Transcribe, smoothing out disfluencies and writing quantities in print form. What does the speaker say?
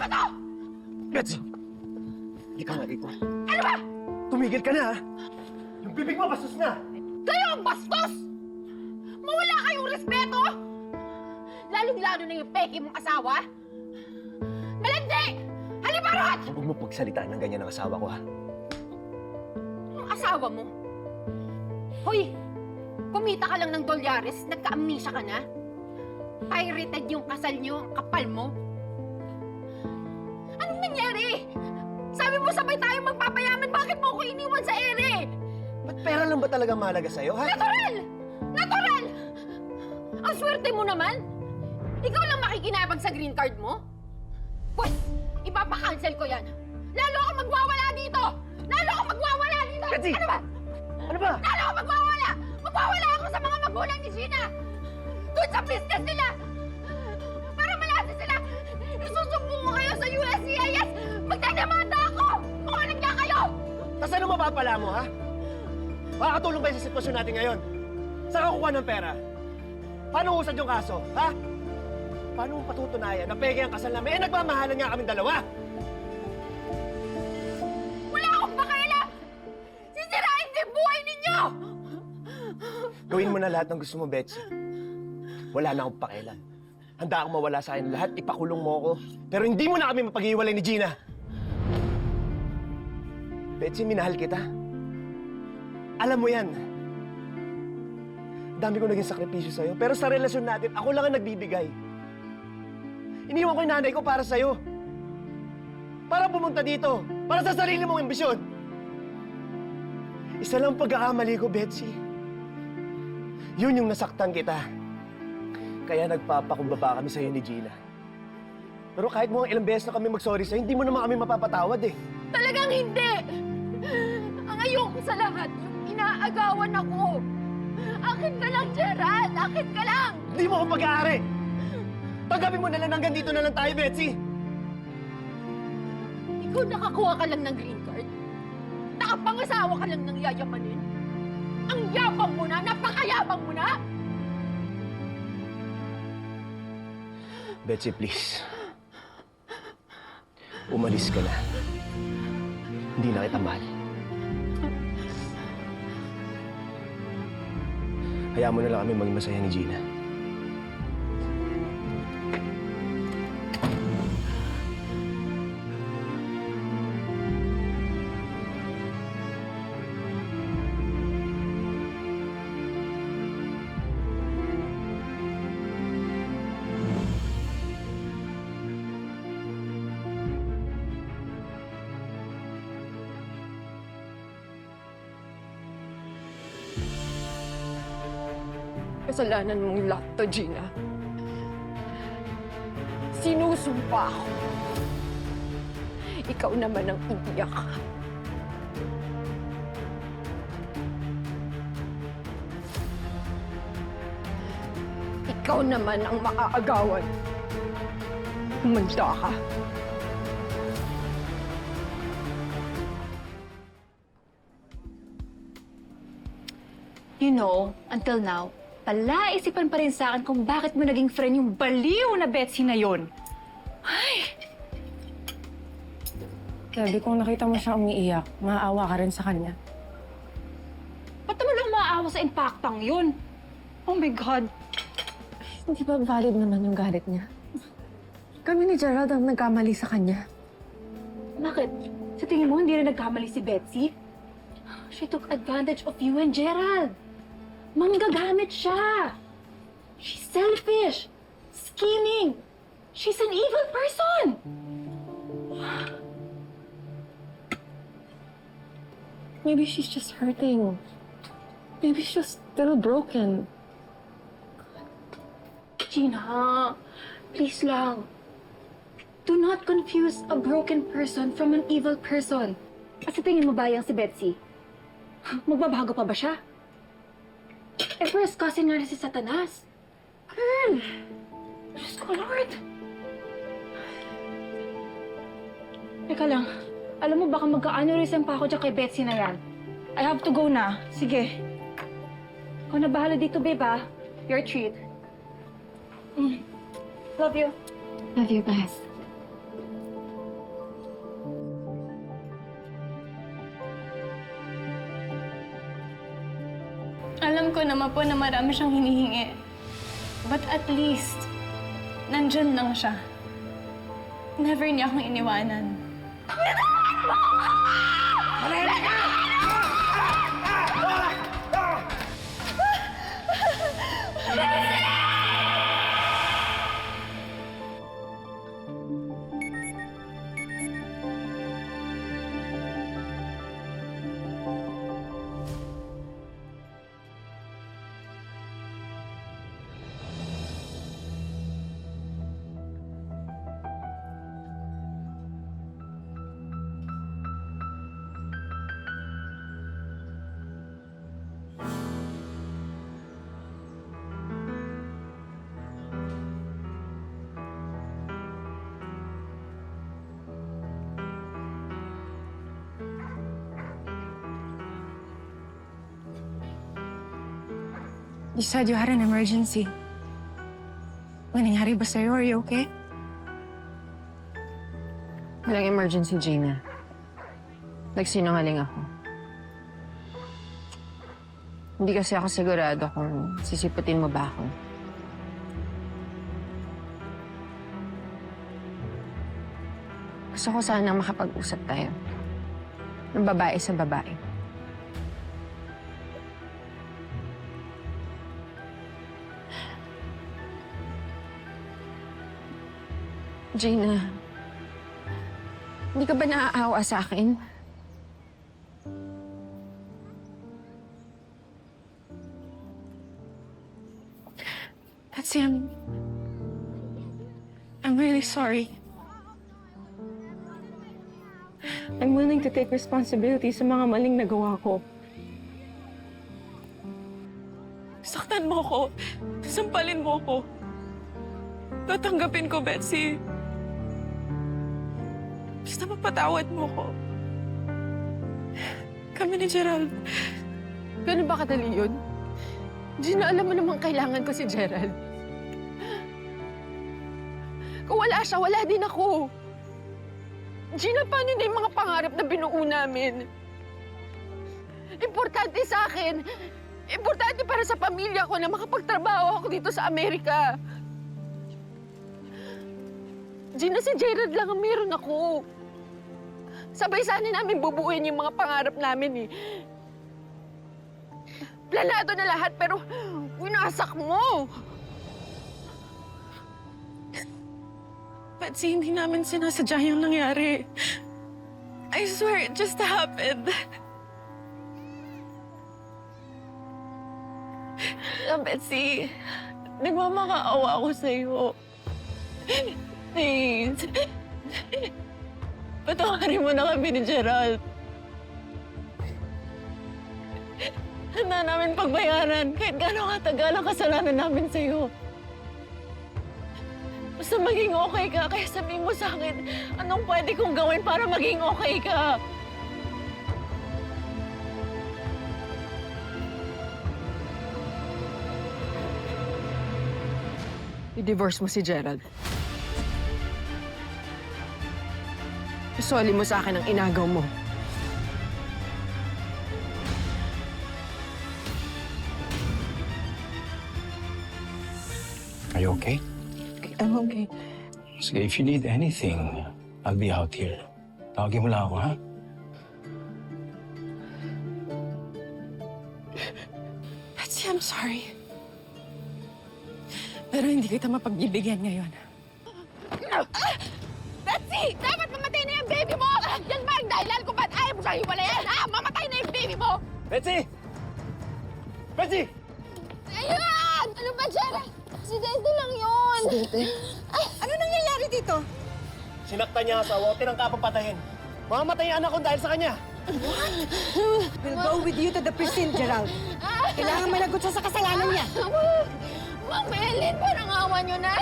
ko to! Betsy! Hindi ka nga dito. Ano ba? Tumigil ka na, ha? Yung bibig mo, bastos na! Kayo ang bastos! Mawala kayong respeto! Lalong-lalo na yung peke mong asawa! Malandi! Halibarot! Huwag mo pagsalitaan ng ganyan ng asawa ko, ha? Yung asawa mo? Hoy! Kumita ka lang ng dolyares, nagka-amnesia ka na? Pirated yung kasal niyo, ang kapal mo? Anong nangyari? Sabi mo sabay tayo magpapayaman, bakit mo ako iniwan sa ere? Ba't pera lang ba talaga mahalaga sa'yo, ha? Natural! Natural! Ang swerte mo naman! Ikaw lang makikinabag sa green card mo? Pwes, ipapakancel ko yan! Lalo ako magwawala dito! Lalo ako magwawala dito! Betsy! Ano ba? Ano ba? Lalo ako magwawala! Magwawala ako sa mga magulang ni Gina! Doon sa business nila! Para malasa sila! Isusumbong ko kayo sa USCIS! Magdadamanda ako! Kumalag niya kayo! Tas ano mapapala mo, ha? Makakatulong ba sa sitwasyon natin ngayon? Saan ka kukuha ng pera? Paano usad yung kaso, ha? Paano mo patutunayan na peke ang kasal namin? Eh, nagmamahalan nga kaming dalawa! Wala akong pakialam! Sisirain din buhay ninyo! Gawin mo na lahat ng gusto mo, Betsy. Wala na akong pakialam. Handa akong mawala sa akin lahat, ipakulong mo ako. Pero hindi mo na kami mapag-iwalay ni Gina. Betsy, minahal kita. Alam mo yan. Dami ko naging sakripisyo sa'yo, pero sa relasyon natin, ako lang ang nagbibigay. Iniwan ko yung nanay ko para sa'yo. Para pumunta dito. Para sa sarili mong ambisyon. Isa lang pagkakamali ko, Betsy. Yun yung nasaktan kita. Kaya nagpapakumbaba kami sa'yo ni Gina. Pero kahit mo ilang beses na kami mag-sorry sa'yo, hindi mo naman kami mapapatawad eh. Talagang hindi! Ang ayoko sa lahat, yung inaagawan ako. Akit ka lang, Gerald! Akit ka lang! Hindi mo ako pag-aari! Tanggapin mo na lang hanggang dito na lang tayo, Betsy! Ikaw nakakuha ka lang ng green card? Nakapangasawa ka lang ng yayamanin? Ang yabang mo na! Napakayabang mo na! Betsy, please. Umalis ka na. Hindi na kita mahal. Hayaan mo na lang kami maging masaya ni Gina. Kasalanan mong lahat to, Gina. Sinusumpa ako. Ikaw naman ang iiyak. Ikaw naman ang maaagawan. Humanda ka. You know, until now, palaisipan pa rin sa akin kung bakit mo naging friend yung baliw na Betsy na yon. Ay! Sabi, kung nakita mo siya umiiyak, maaawa ka rin sa kanya. Ba't naman ako maaawa sa impactang yun? Oh my God! Hindi ba valid naman yung galit niya? Kami ni Gerald ang nagkamali sa kanya. Bakit? Sa tingin mo, hindi na nagkamali si Betsy? She took advantage of you and Gerald. Manggagamit siya. She's selfish, scheming. She's an evil person. Maybe she's just hurting. Maybe she's still broken. Gina, please lang. Do not confuse a broken person from an evil person. Kasi tingin mo ba yang si Betsy? Magbabago pa ba siya? Eh, first cousin nga na si Satanas. Girl! Diyos ko, Lord! Teka lang. Alam mo, baka magka-aneurysm pa ako dyan kay Betsy na yan. I have to go na. Sige. Ikaw na bahala dito, babe, ha? Your treat. Love you. Love you, guys. mama po na marami siyang hinihingi. But at least, nandyan lang siya. Never niya akong iniwanan. You said you had an emergency. May nangyari ba sa'yo? Are you okay? Walang emergency, Gina. Nagsinungaling ako. Hindi kasi ako sigurado kung sisiputin mo ba ako. Gusto ko sanang makapag-usap tayo. Ng babae sa babae. Gina, hindi ka ba naaawa sa akin? Betsy, I'm really sorry. I'm willing to take responsibility sa mga maling nagawa ko. Saktan mo ko. Sampalin mo ko. Tatanggapin ko, Betsy. Basta mapatawad mo ko. Kami ni Gerald. Ganun ba kadali yun? Gina, alam mo namang kailangan ko si Gerald. Kung wala siya, wala din ako. Gina, paano na yung mga pangarap na binuo namin? Importante sa akin. Importante para sa pamilya ko na makapagtrabaho ako dito sa Amerika. Gina, si Gerald lang ang meron ako. Sabay sana namin bubuuin yung mga pangarap namin eh. Planado na lahat pero winasak mo. Betsy, hindi namin sinasadya yung nangyari. I swear, it just happened. Betsy, nagmamakaawa ako sa'yo. Please. Patawarin mo na kami ni Gerald. Handa namin pagbayaran kahit gano'ng katagal ang kasalanan namin sa'yo. Basta maging okay ka, kaya sabihin mo sa akin, anong pwede kong gawin para maging okay ka? I-divorce mo si Gerald. Isoli mo sa akin ang inagaw mo. Are you okay? I'm okay. Sige, if you need anything, I'll be out here. Tawagin mo lang ako, ha? Betsy, I'm sorry. Pero hindi kita mapagbibigyan ngayon. Betsy! Dapat mamatay na yung baby mo! Yan ba ang dahilan kung ba't ayaw mo siyang hiwalayan, ha? Mamatay na yung baby mo! Betsy! Betsy! Ayun! Ano ba, Gerald? Aksidente lang yun! Ano nangyayari dito? Sinaktan niya ang asawa o tinangka papatayin. Mamamatay ang anak ko dahil sa kanya. We'll go with you to the precinct, Gerald. Kailangan managot siya sa kasalanan niya. Ma'am Ellen, parang awa niyo na.